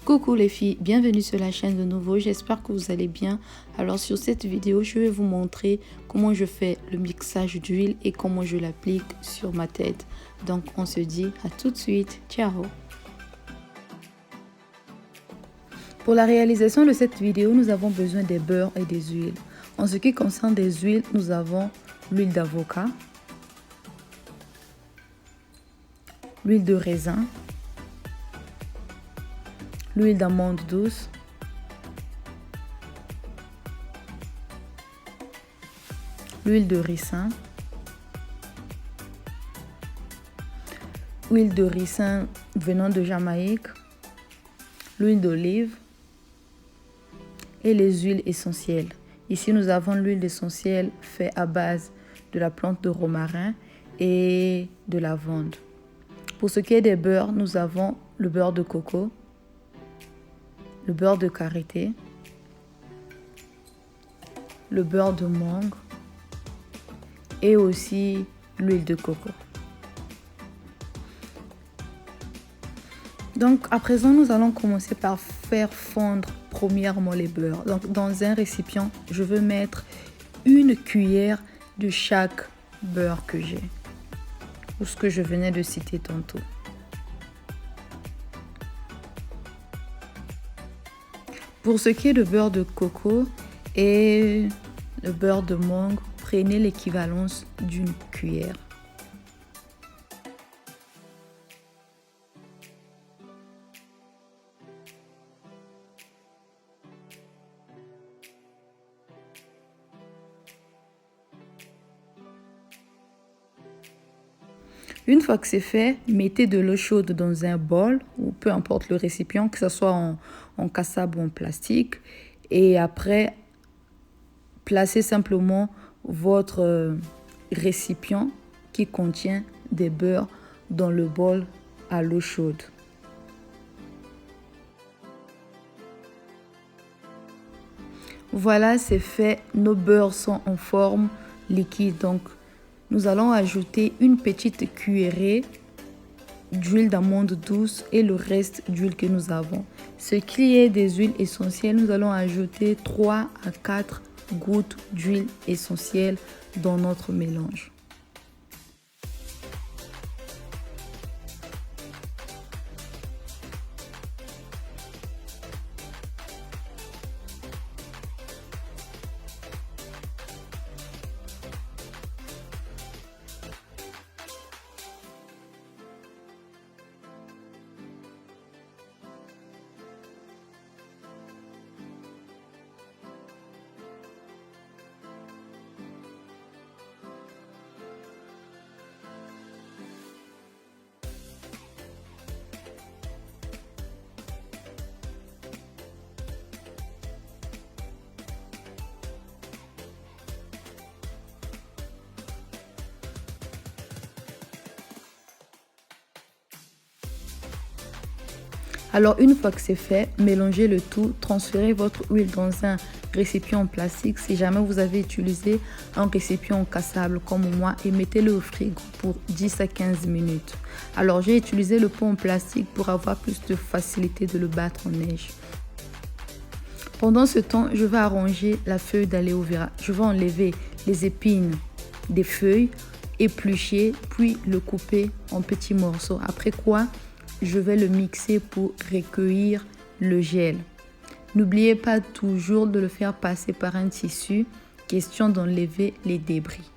Coucou les filles, bienvenue sur la chaîne de nouveau, j'espère que vous allez bien. Alors sur cette vidéo, je vais vous montrer comment je fais le mixage d'huile et comment je l'applique sur ma tête. Donc on se dit à tout de suite, ciao. Pour la réalisation de cette vidéo, nous avons besoin des beurres et des huiles. En ce qui concerne des huiles, nous avons l'huile d'avocat, l'huile de raisin, l'huile d'amande douce, l'huile de ricin, huile de ricin venant de Jamaïque, l'huile d'olive et les huiles essentielles. Ici, nous avons l'huile essentielle faite à base de la plante de romarin et de lavande. Pour ce qui est des beurres, nous avons le beurre de coco, le beurre de karité, le beurre de mangue et aussi l'huile de coco. Donc à présent, nous allons commencer par faire fondre premièrement les beurres. Donc dans un récipient, je veux mettre une cuillère de chaque beurre que j'ai, ou ce que je venais de citer tantôt. Pour ce qui est de beurre de coco et le beurre de mangue, prenez l'équivalence d'une cuillère. Une fois que c'est fait, mettez de l'eau chaude dans un bol ou peu importe le récipient, que ce soit en cassable ou en plastique. Et après, placez simplement votre récipient qui contient des beurres dans le bol à l'eau chaude. Voilà, c'est fait. Nos beurres sont en forme liquide. Donc, nous allons ajouter une petite cuillerée d'huile d'amande douce et le reste d'huile que nous avons. Ce qui est des huiles essentielles, nous allons ajouter 3 à 4 gouttes d'huile essentielle dans notre mélange. Alors une fois que c'est fait, mélangez le tout, transférez votre huile dans un récipient en plastique si jamais vous avez utilisé un récipient cassable comme moi et mettez-le au frigo pour 10 à 15 minutes. Alors j'ai utilisé le pot en plastique pour avoir plus de facilité de le battre en neige. Pendant ce temps, je vais arranger la feuille d'aloe vera. Je vais enlever les épines des feuilles, éplucher puis le couper en petits morceaux. Après quoi, je vais le mixer pour recueillir le gel. N'oubliez pas toujours de le faire passer par un tissu, question d'enlever les débris.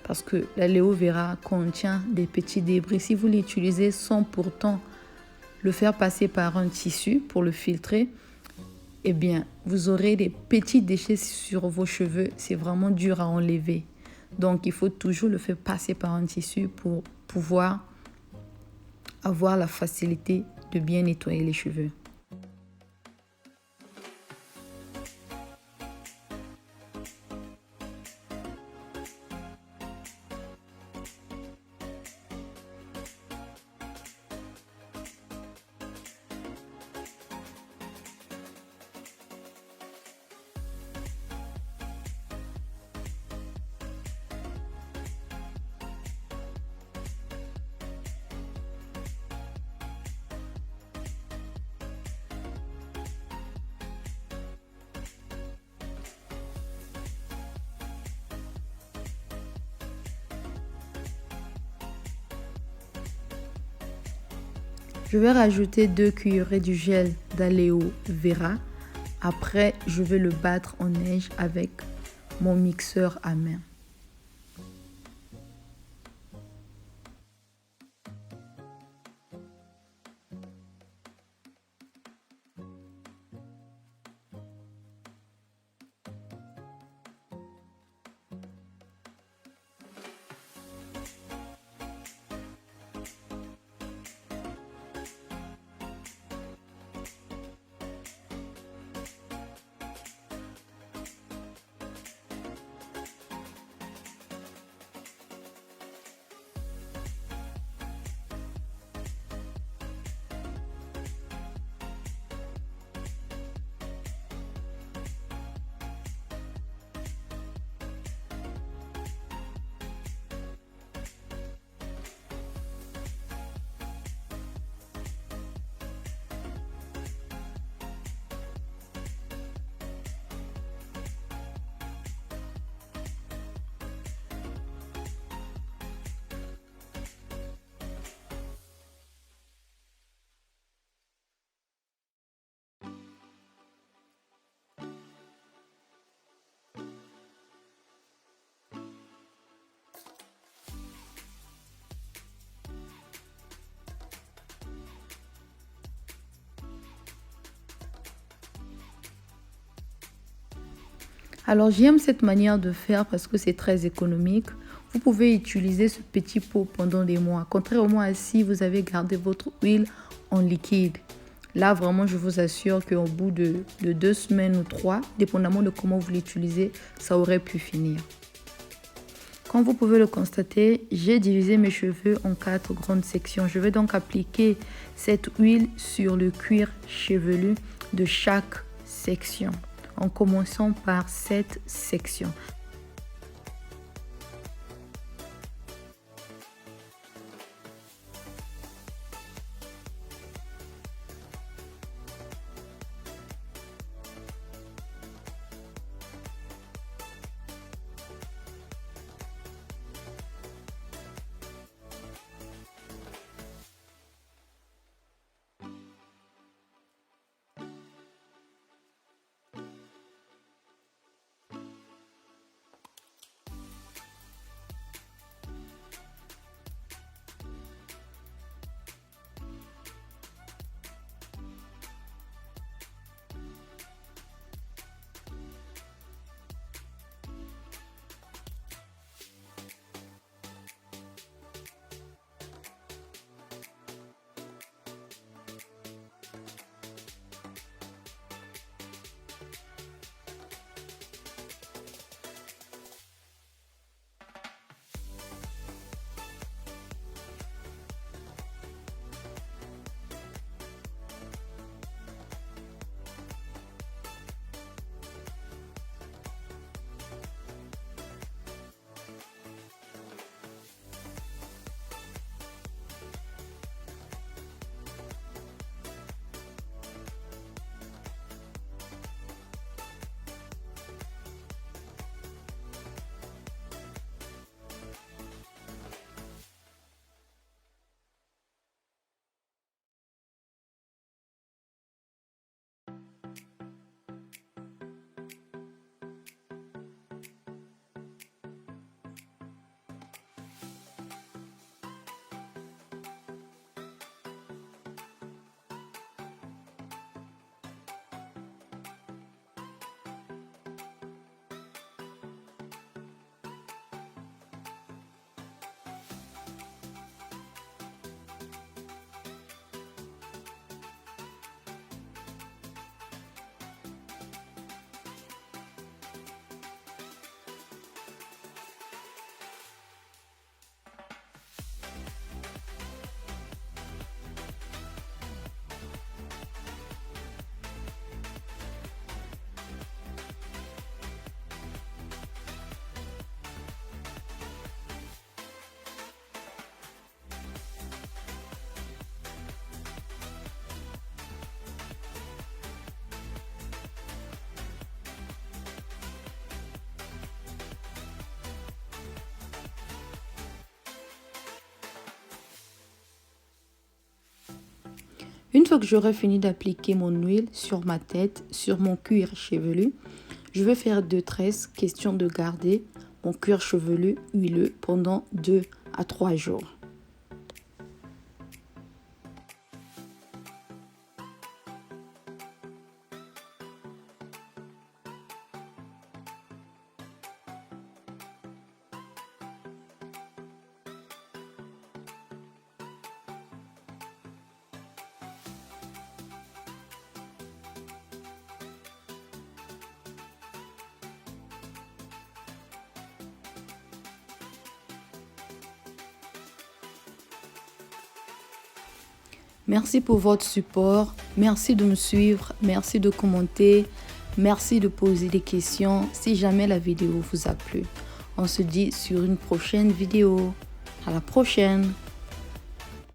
Parce que l'aloe vera contient des petits débris. Si vous l'utilisez sans pourtant le faire passer par un tissu pour le filtrer, eh bien, vous aurez des petits déchets sur vos cheveux. C'est vraiment dur à enlever. Donc, il faut toujours le faire passer par un tissu pour pouvoir avoir la facilité de bien nettoyer les cheveux. Je vais rajouter 2 cuillerées du gel d'aloe vera. Après, je vais le battre en neige avec mon mixeur à main. Alors j'aime cette manière de faire parce que c'est très économique. Vous pouvez utiliser ce petit pot pendant des mois. Contrairement à si vous avez gardé votre huile en liquide. Là, vraiment, je vous assure qu'au bout de 2 semaines ou 3, dépendamment de comment vous l'utilisez, ça aurait pu finir. Comme vous pouvez le constater, j'ai divisé mes cheveux en 4 grandes sections. Je vais donc appliquer cette huile sur le cuir chevelu de chaque section, en commençant par cette section. Une fois que j'aurai fini d'appliquer mon huile sur ma tête, sur mon cuir chevelu, je vais faire 2 tresses, question de garder mon cuir chevelu huileux pendant 2 à 3 jours. Merci pour votre support, merci de me suivre, merci de commenter, merci de poser des questions si jamais la vidéo vous a plu. On se dit sur une prochaine vidéo. À la prochaine!